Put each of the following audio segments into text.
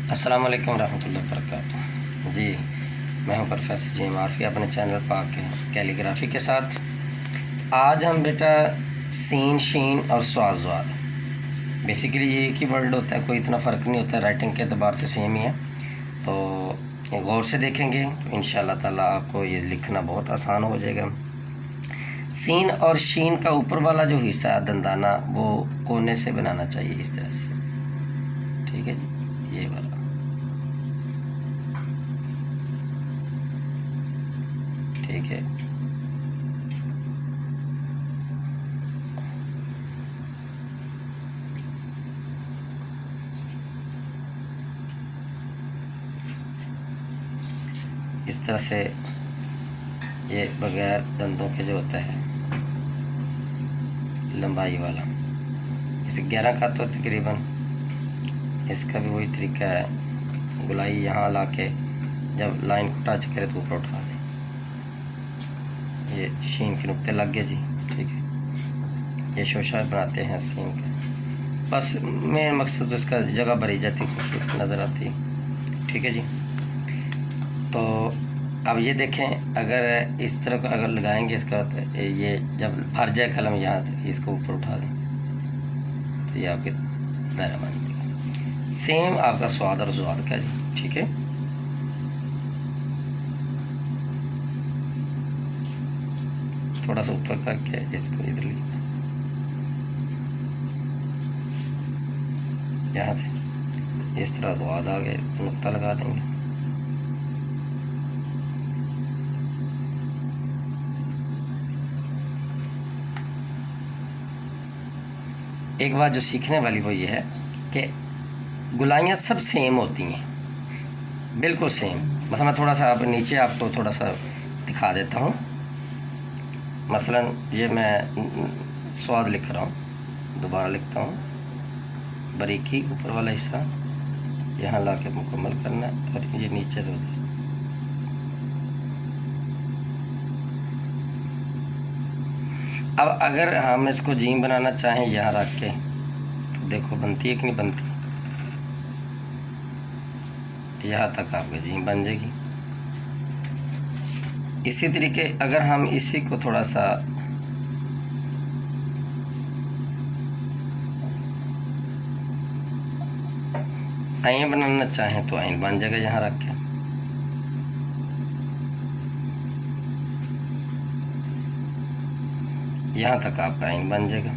अस्सलाम वालेकुम रहमतुल्लाहि व बरकातुहू। जी, मैं हूं प्रोफेसर जी मारफी अपने चैनल पाक कैलीग्राफी के साथ। आज हम बेटा सीन शीन और स्वाद ज़्वाद, बेसिकली ये एक ही वर्ड होता है, कोई इतना फ़र्क नहीं होता, राइटिंग के अतबार से सेम ही है। तो गौर से देखेंगे तो इंशाअल्लाह ताला आपको ये लिखना बहुत आसान हो जाएगा। सीन और शीन का ऊपर वाला जो हिस्सा है दंदाना, वो कोने से बनाना चाहिए इस तरह से, ठीक है जी, ये वाला। ठीक है, इस तरह से ये बगैर दंदों के जो होता है लंबाई वाला, इसे 11 का तो तकरीबन इसका भी वही तरीका है। गुलाई यहाँ ला के जब लाइन को टच करे तो ऊपर उठा दें। ये शीन के नुक्ते लग गए जी, ठीक है। ये शोशा बनाते हैं सीन का, बस मेन मकसद तो इसका जगह भरी जाती है, खूबसूरत नज़र आती है, ठीक है जी। तो अब ये देखें, अगर इस तरह का अगर लगाएंगे इसका तो ये जब भर जाए कलम यहाँ से इसको ऊपर उठा दें तो ये आपके दायरा बन जाएगा। सेम आपका स्वाद और ज़्वाद का जी, ठीक है। थोड़ा सा ऊपर करके इसको इधर लिखना, यहाँ से इस तरह ज़्वाद आ गए, नुक्ता लगा देंगे। एक बात जो सीखने वाली वो ये है कि गुलाइयाँ सब सेम होती हैं, बिल्कुल सेम। मतलब मैं थोड़ा सा अब नीचे आपको थोड़ा सा दिखा देता हूँ। मसलन ये मैं स्वाद लिख रहा हूँ, दोबारा लिखता हूँ, बारीकी ऊपर वाला हिस्सा यहाँ ला के मुकम्मल करना है और ये नीचे से होता है। अब अगर हम इसको जीम बनाना चाहें यहाँ रख के तो देखो बनती है कि नहीं बनती, यहाँ तक आपकी जीम बन जाएगी। इसी तरीके अगर हम इसी को थोड़ा सा आइन बनाना चाहें तो आइन बन जाएगा यहाँ रख के। यहाँ तक आपका आइन बन जाएगा,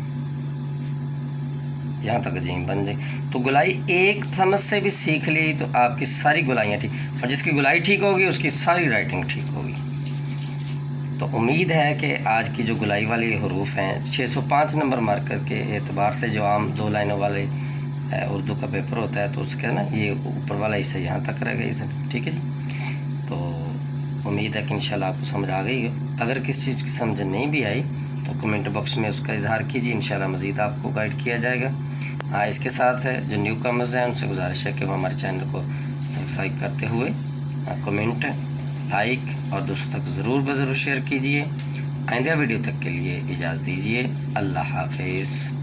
यहाँ तक जीम बन जाएगी। तो गुलाई एक समझ से भी सीख ली तो आपकी सारी गुलाइयाँ ठीक, और जिसकी गुलाई ठीक होगी उसकी सारी राइटिंग ठीक होगी। तो उम्मीद है कि आज की जो गुलाई वाली हरूफ हैं 605 नंबर मार्कर के एतबार से, जो आम 2 लाइनों वाले उर्दू का पेपर होता है तो उसका ना ये ऊपर वाला हिस्सा यहाँ तक रह गई सर, ठीक है जी। तो उम्मीद है कि इंशाल्लाह आपको समझ आ गई हो। अगर किसी चीज़ की समझ नहीं भी आई तो कमेंट बॉक्स में उसका इजहार कीजिए, इंशाल्लाह मज़ीद आपको गाइड किया जाएगा। हाँ, इसके साथ जो न्यू कमर्स हैं उनसे गुजारिश है कि वो हमारे चैनल को सब्सक्राइब करते हुए कमेंट, लाइक और दोस्तों तक ज़रूर शेयर कीजिए। आइंदा वीडियो तक के लिए इजाज़त दीजिए। अल्लाह हाफिज़।